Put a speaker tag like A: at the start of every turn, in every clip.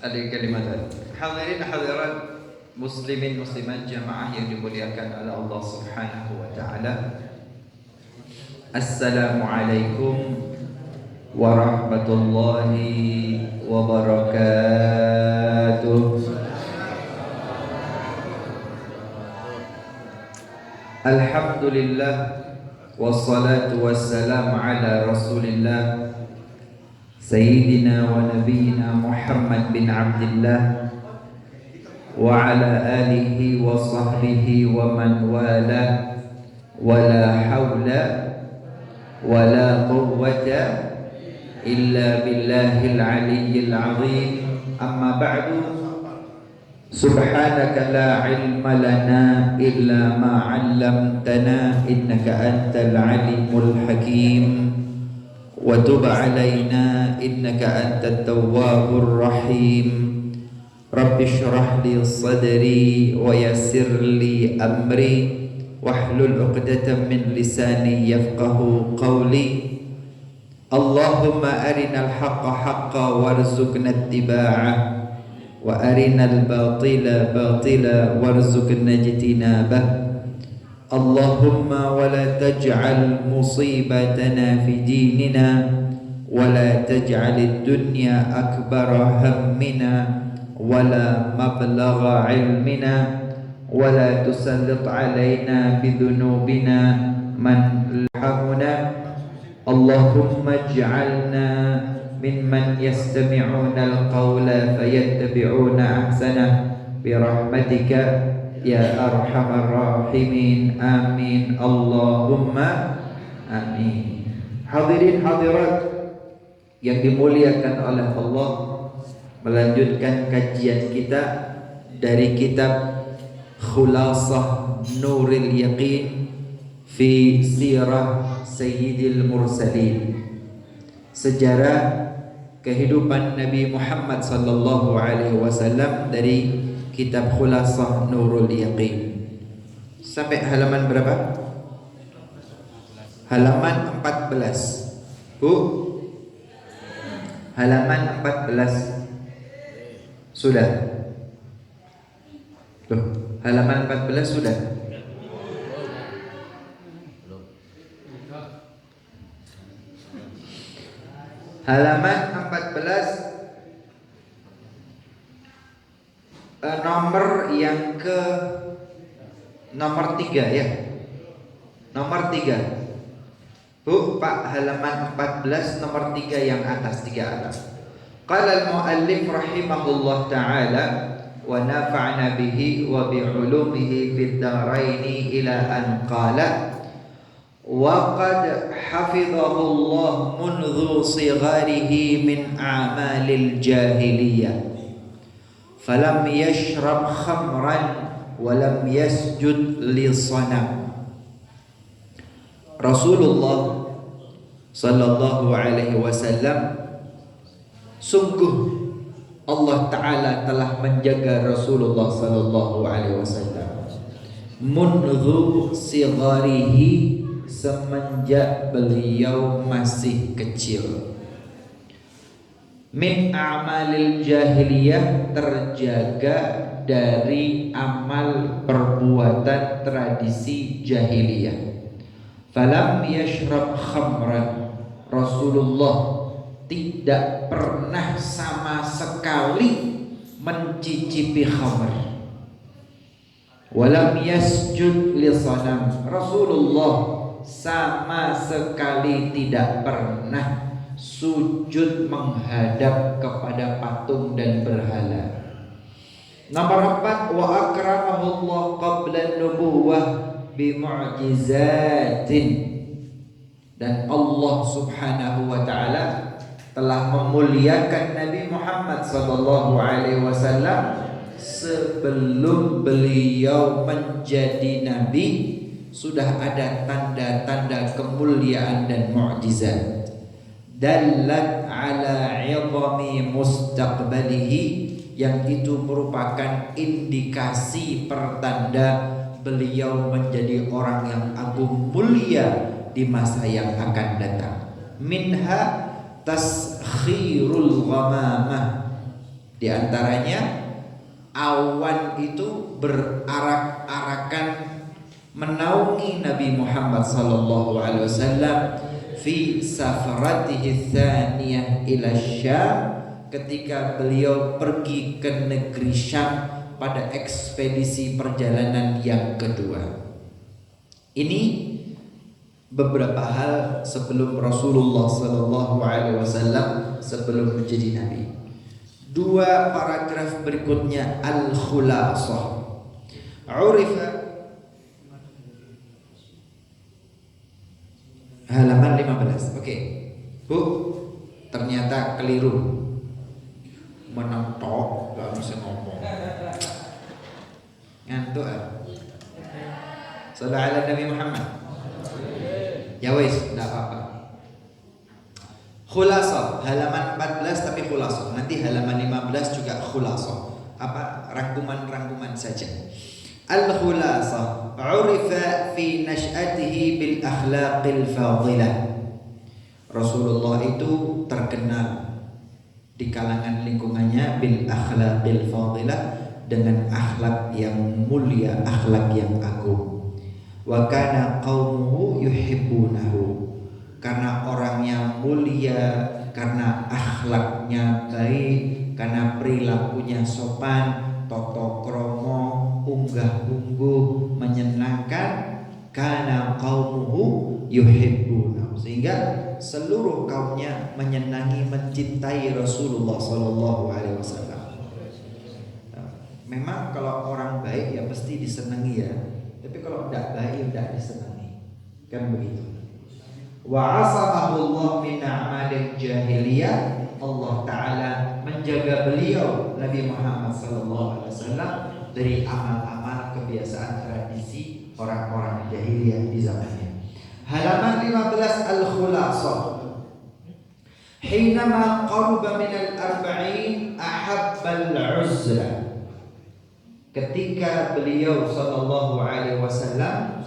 A: Ada kalimat. Hadirin hadirat muslimin muslimat jamaah yang dimuliakan oleh Allah Subhanahu wa taala. Assalamualaikum warahmatullahi wabarakatuh. Alhamdulillah wassalatu wassalamu ala Rasulillah Sayyidina wa Nabiyyina Muhammad bin Abdullah wa ala alihi wa sahbihi wa man wala wa la hawla wa la quwwata illa billahil aliyyil azim. Amma ba'du. Subhanaka la ilma lana illa ma 'allamtana innaka antal alimul hakim. Wa tub alaina innaka antat tawwabur rahim. Rabbi shrah li sadri wa yassir li amri wahlul 'uqdatam min lisani yafqahu qawli. Allahumma arinal haqqa haqqan warzuqna ittiba'ah wa arinal batila batila warzuqna ijtinabah. Allahumma wa la taj'al musibatana fi dinina wa la taj'al ad-dunya akbara hammina wa la mablagha ilmina wa la tusallit alaina bidhunubina man lahamuna. Allahumma ij'alna mimman yastami'una al-qawla fayattabi'una ahsanah birahmatika ya arhamar rahimin. Amin Allahumma amin. Hadirin hadirat yang dimuliakan oleh Allah, melanjutkan kajian kita dari kitab Khulasah Nuril Yaqin fi Sirah Sayyidil Mursalin, sejarah kehidupan Nabi Muhammad sallallahu alaihi wasallam, dari kitab Khulasah Nurul Yaqin. Sampai halaman berapa? Halaman 14. Bu, halaman 14 sudah. Loh, halaman 14 sudah. Halaman 14 nomor yang ke nomor 3 ya. Nomor 3. Bu, Pak, halaman 14 nomor 3 yang atas, 3 atas. Qala al-muallif rahimahullah ta'ala wa nafa'na bihi wa bi'ulumihi fid dharaini ila an qala wa qad hafidhahullah mundu sigharihi min a'malil jahiliyah falam yashrab khamran walam yasjud li sanam. Rasulullah sallallahu alaihi wasallam, sungguh Allah Ta'ala telah menjaga Rasulullah sallallahu alaihi wasallam mundu sigharihi, semenjak beliau masih kecil. Min a'malil jahiliyah, terjaga dari amal perbuatan tradisi jahiliyah. Falam yashrab khamran, Rasulullah tidak pernah sama sekali mencicipi khamr. Walam yasjud li sanam, Rasulullah sama sekali tidak pernah sujud menghadap kepada patung dan berhala. Nomor 4, wa akramahullah qabla nubuwah bi mu'jizatin, dan Allah Subhanahu wa taala telah memuliakan Nabi Muhammad sallallahu alaihi wasallam sebelum beliau menjadi nabi. Sudah ada tanda-tanda kemuliaan dan mukjizat. Dallat ala 'idhami mustaqbalihi, yang itu merupakan indikasi pertanda beliau menjadi orang yang agung mulia di masa yang akan datang. Minha taskhirul ghamamah, Di antaranya awan itu berarak-arakan menaungi Nabi Muhammad sallallahu alaihi wasallam fi safaratihi tsaniyah ila Syam, ketika beliau pergi ke negeri Syam pada ekspedisi perjalanan yang kedua. Ini beberapa hal sebelum Rasulullah sallallahu alaihi wasallam sebelum menjadi nabi. Dua paragraf berikutnya al-khulasah. Urifa halaman 15. Oke. Bu, ternyata keliru. Menentok, gak bisa ngomong. Ngantuk ah. Sallallahu ala Nabi Muhammad. Ya wis, enggak apa-apa. Khulasah halaman 14 tapi khulasah. Nanti halaman 15 juga khulasah. Apa rangkuman-rangkuman saja. Al-khulasah urifa fi nash'atihi bil akhlaqil fadilah. Rasulullah itu terkenal di kalangan lingkungannya bil akhlaqil fadilah, dengan akhlak yang mulia, akhlak yang agung. Wa kana qaumuhu yuhibbunahu, karena orangnya mulia, karena akhlaknya baik, karena perilakunya sopan, toto kromo, unggah ungguh, menyenangkan. Kana qaumuhu yuhibbunahu, sehingga seluruh kaumnya menyenangi, mencintai Rasulullah sallallahu alaihi wasallam. Memang kalau orang baik ya pasti disenangi ya, tapi kalau tidak baik ya tidak disenangi, kan begitu. Wa asamahu Allah min a'malil jahiliyah. Allah Ta'ala menjaga beliau Nabi Muhammad sallallahu alaihi wasallam dari amal-amal kebiasaan tradisi orang-orang jahiliyah di zamannya. Halaman 15 al-khulasah. Hinama qaruba min al-arba'in ahabba al-uzla. Ketika beliau sallallahu alaihi wasallam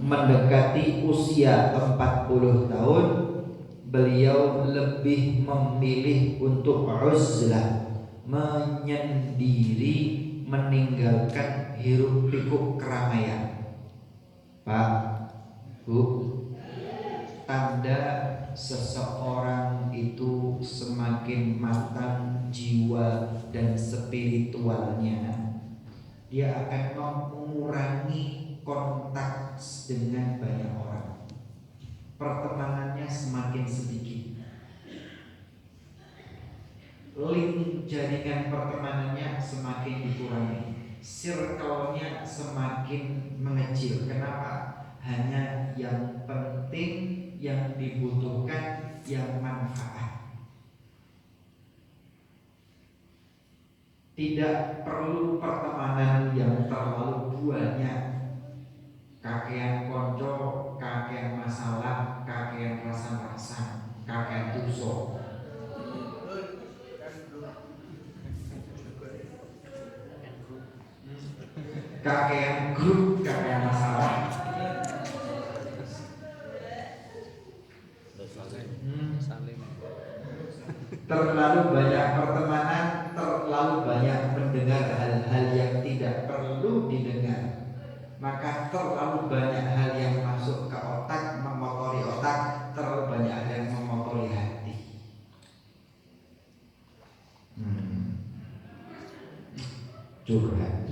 A: mendekati usia 40 tahun, beliau lebih memilih untuk uzlah, menyendiri, meninggalkan hiruk pikuk keramaian. Pak, Bu, tanda seseorang itu semakin matang jiwa dan spiritualnya, dia akan mengurangi kontak dengan banyak orang. Pertemanannya semakin sedikit. Link jaringan pertemanannya semakin dikurangi. Circle-nya semakin mengecil. Kenapa? Hanya yang penting, yang dibutuhkan, yang manfaat. Tidak perlu pertemanan yang terlalu banyak. Kakean konco, kakean masalah, kakean rasa-rasa, kakean dosa. Kakean grup, kakean masalah. Terlalu banyak pertemanan, terlalu banyak mendengar hal-hal yang tidak perlu didengar, maka terlalu banyak hal yang masuk ke otak, memotori otak, terlalu banyak hal yang memotori hati. Curhat.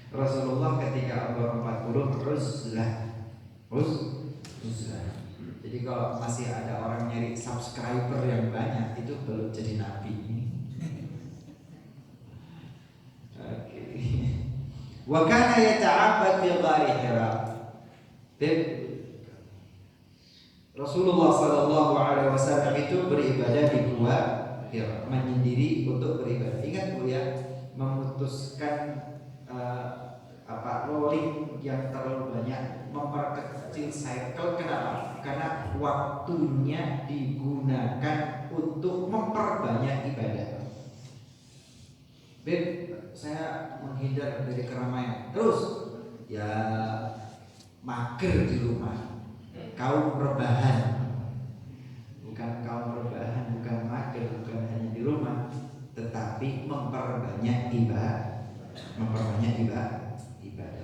A: Rasulullah ketika umur 40 uzlah. Jadi kalau masih ada orang nyari subscriber yang banyak, itu belum jadi nabi. Oke. Wa kana yata'abbad fi ghari Hira. Rasulullah sallallahu alaihi wasallam itu beribadah di gua Hira, menyendiri untuk beribadah. Ingat Bu ya, memutuskan rolling yang terlalu banyak, memperkecil cycle. Kenapa? Karena waktunya digunakan untuk memperbanyak ibadah. Beb, saya menghindar dari keramaian. Terus ya mager di rumah. Kaum rebahan. Bukan kaum rebahan, bukan mager, bukan hanya memperbanyak ibadah.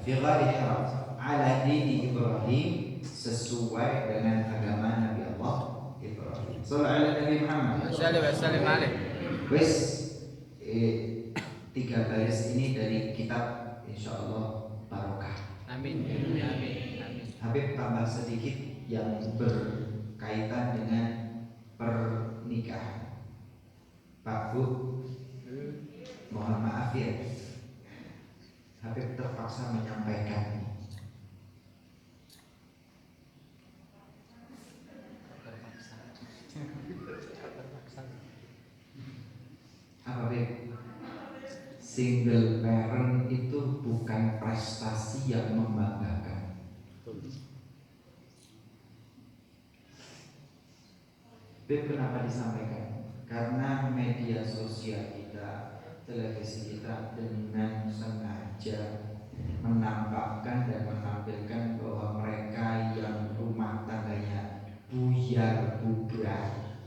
A: Fi ghairi haram ala dini Ibrahim, sesuai dengan agama Nabi Allah Ibrahim. Sallallahu alaihi Nabi Muhammad.
B: Sallallahu alaihi.
A: Wes 3 baris ini dari kitab insyaallah barokah.
B: Amin.
A: Habib tambah sedikit yang berkaitan dengan pernikahan. Pak Bu, mohon maaf ya, Habib terpaksa menyampaikan. Apa Habib? Single parent itu bukan prestasi yang membanggakan. Habib kenapa disampaikan? Karena media sosial kita, televisi kita dengan sengaja menampakkan dan menampilkan bahwa mereka yang rumah tangganya buyar bubar,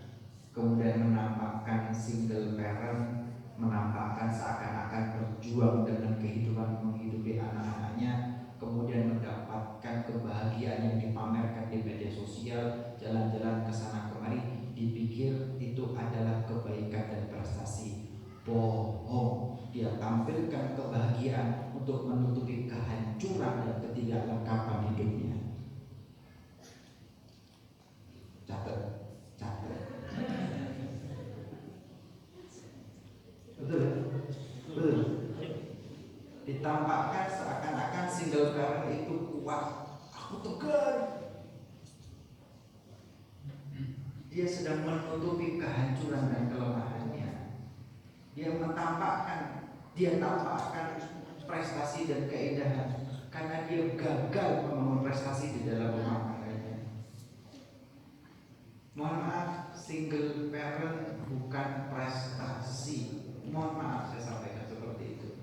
A: kemudian menampakkan single parent, menampakkan seakan-akan berjuang dengan kehidupan menghidupi anak-anaknya, kemudian mendapatkan kebahagiaan yang dipamerkan di media sosial, jalan-jalan ke sana kemari, dipikir itu adalah kebaikan dan prestasi. Bohong. Dia tampilkan kebahagiaan untuk menutupi kehancuran dan ketidaklengkapan hidupnya. Catat. Betul. Ditampakkan seakan-akan single parent itu kuat. Aku tegar. Dia sedang menutupi kehancuran dan kelemahannya. Dia tampakkan prestasi dan keindahan karena dia gagal membangun prestasi di dalam rumah tangganya. Mohon maaf, single parent bukan prestasi. Mohon maaf saya sampaikan seperti itu.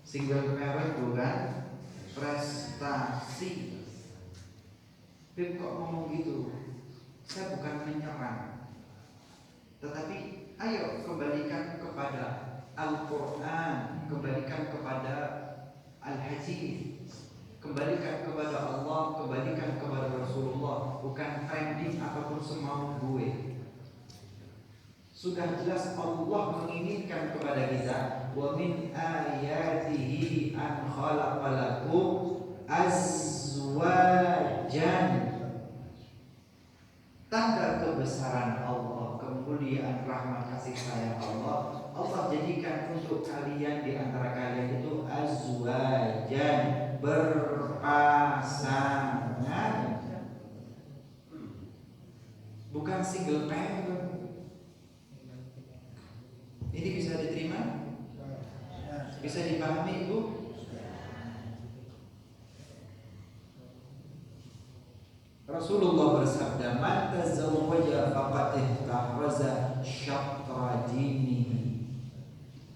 A: Single parent bukan prestasi. Beb kok ngomong gitu? Saya bukan menyerang, tetapi ayo kembalikan kepada Al-Quran, kembalikan kepada Al-Hadis, kembalikan kepada Allah, kembalikan kepada Rasulullah, bukan trending ataupun semau gue. Sudah jelas Allah menginginkan kepada kita, wa min ayatihi an khalaqalakum azwajan. Tanda kebesaran Allah, kemuliaan rahmat kasih sayang Allah, Allah jadikan untuk kalian di antara kalian itu azwajan, berpasangan, bukan single parent. Ini bisa diterima? Bisa dipahami Ibu? Rasulullah bersabda, "Man tazawwaja faqad ihtahraza syatra dinihi."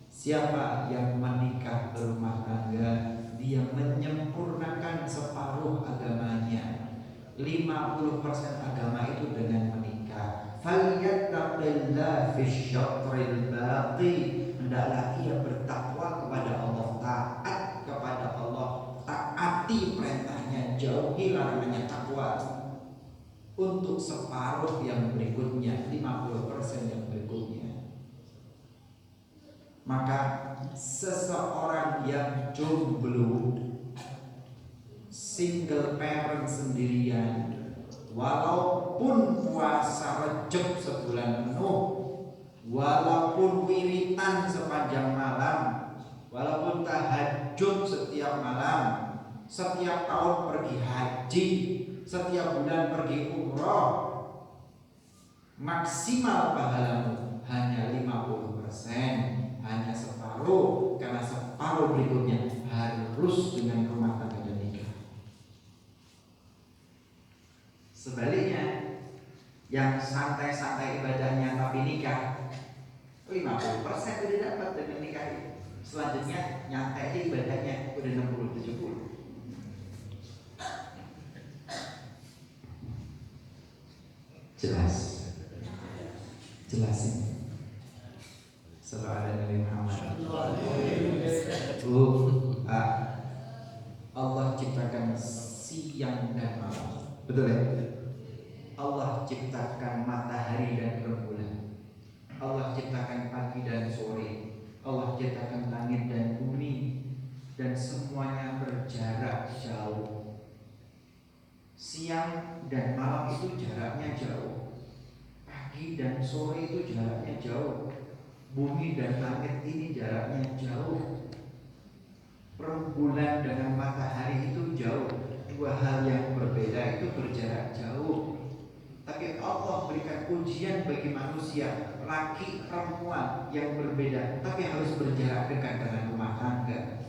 A: Siapa yang menikah berumah tangga, dia menyempurnakan separuh agamanya. 50% agama itu dengan menikah. Falyattaqillah fi syatril baqi. Hendaklah ia bertakwa kepada Allah, taat kepada Allah, taati perintahnya, jauhi larangannya, takwa. Untuk separuh yang berikutnya, 50% yang berikutnya. Maka seseorang yang jomblo, single parent sendirian, walaupun puasa Rejab sebulan penuh, walaupun wiritan sepanjang malam, walaupun tahajud setiap malam, setiap tahun pergi haji, setiap bulan pergi umroh, maksimal pahalamu hanya 50%, hanya separuh, karena separuh berikutnya harus dengan rumah tangga dan nikah. Sebaliknya, yang santai-santai ibadahnya tapi nikah, 50% udah dapat dengan nikah. Selanjutnya nyantai ibadahnya udah 60-70. Jelas ini. Sallallahu alaihi Muhammad. Allah ciptakan siang dan malam. Betul ya? Allah ciptakan matahari dan rembulan. Allah ciptakan pagi dan sore. Allah ciptakan langit dan bumi, dan semuanya berjarak jauh. Siang dan malam itu jaraknya jauh. Pagi dan sore itu jaraknya jauh. Bumi dan langit ini jaraknya jauh. Rembulan dengan matahari itu jauh. Dua hal yang berbeda itu berjarak jauh. Tapi Allah berikan ujian bagi manusia, laki perempuan yang berbeda, tapi harus berjarak dekat dengan rumah tangga.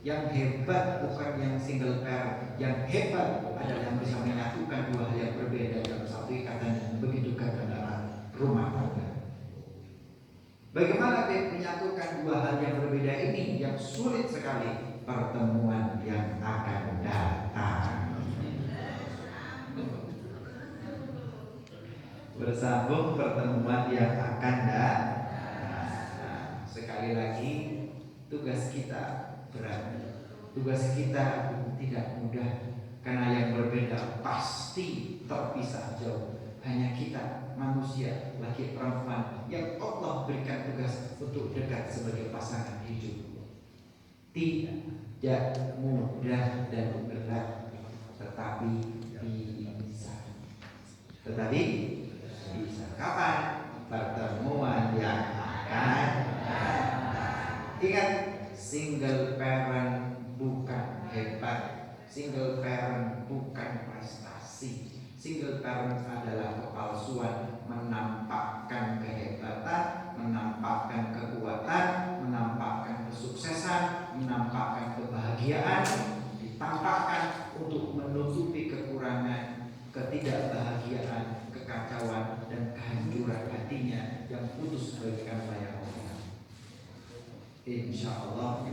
A: Yang hebat bukan yang single parent, yang hebat adalah yang bisa menyatukan dua hal yang berbeda dalam satu ikatan yang begitu dekat dalam rumah tangga. Bagaimana menyatukan dua hal yang berbeda ini yang sulit sekali? Pertemuan yang akan datang. Bersambung pertemuan yang akan datang. Sekali lagi, tugas kita berat. Tugas kita tidak mudah, karena yang berbeda pasti terpisah jauh. Hanya kita manusia, laki perempuan, yang Allah berikan tugas untuk dekat sebagai pasangan hidup. Tidak mudah dan berat, tetapi bisa. Bisa. Kapan? Pertemuan yang akan datang. Ingat, single parent bukan hebat. Single parent bukan prestasi. Single parent adalah kepalsuan, menampakkan kehebatan, menampakkan kekuatan, menampakkan kesuksesan, menampakkan kebahagiaan, ditampakkan untuk menutupi kekurangan, ketidakbahagiaan, kekacauan, dan kehancuran hatinya yang putus bagaikan layar orang. Insya Allah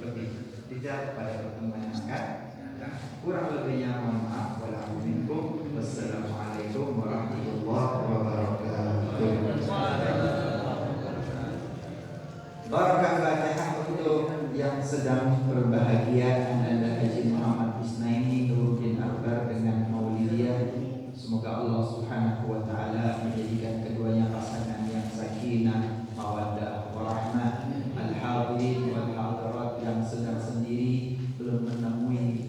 A: lebih tidak pada pertemuan yang akan. Kurang lebihnya mohon maaf. Wassalamualaikum warahmatullahi wabarakatuh. Barakah Fatihah untuk yang sedang berbahagia, Anda Haji Muhammad Isnaini Nuruddin Akbar dengan Maulidiyah. Semoga Allah Subhanahu wa taala menjadikan keduanya pasangan yang sakinah, mawaddah, warahmah. Al-hadirin wal hadirat yang sedang sendiri belum menemui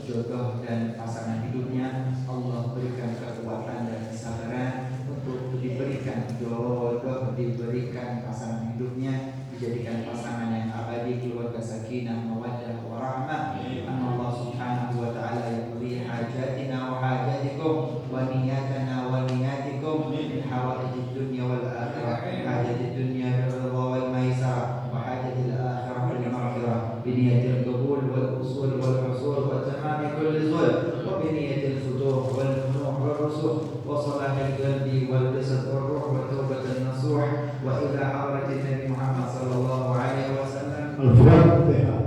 A: jodoh dan pasangan hidupnya, Allah berikan kekuatan dan kesabaran untuk diberikan jodoh, diberikan pasangan hidupnya, dijadikan pasangan yang abadi, keluarga sakinah, mawaddah, warahmah. Allah Subhanahu wa taala yaqdi hajatina wa hajatikum wa niyatana wa niyatikum min hawaijid dunya wal akhirah. Hajatid dunya ridha wal maisarah wa hajatil akhirah bil maghfirah bi niyatil qabul wal usul wal husul wa tamam kulli zul wa bi niyatil futuh wal funuh wal rusuh wa salahil qalbi wal jasad wal ruh wa tawbatan nasuh wa ila hadratin Nabi Muhammad sallallahu alaihi wasallam. Al-Fatihah.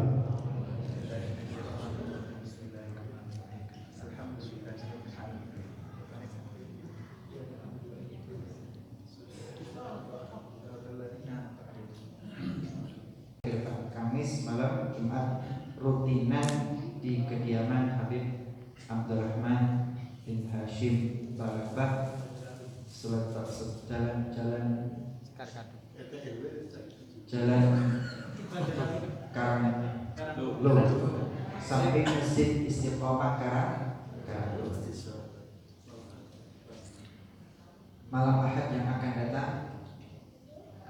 A: Kamis malam Jumat rutinan di kediaman Habib Abdurrahman bin Hashim Balabah, jalan Karanglo, samping Masjid Istiqomah Karanglo. Malam Ahad yang akan datang,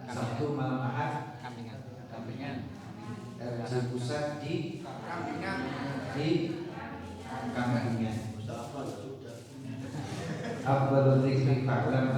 A: Sabtu malam Ahad, Kampingan, RJ Pusat di Kampingan. Afdhalul dzikri fa'lam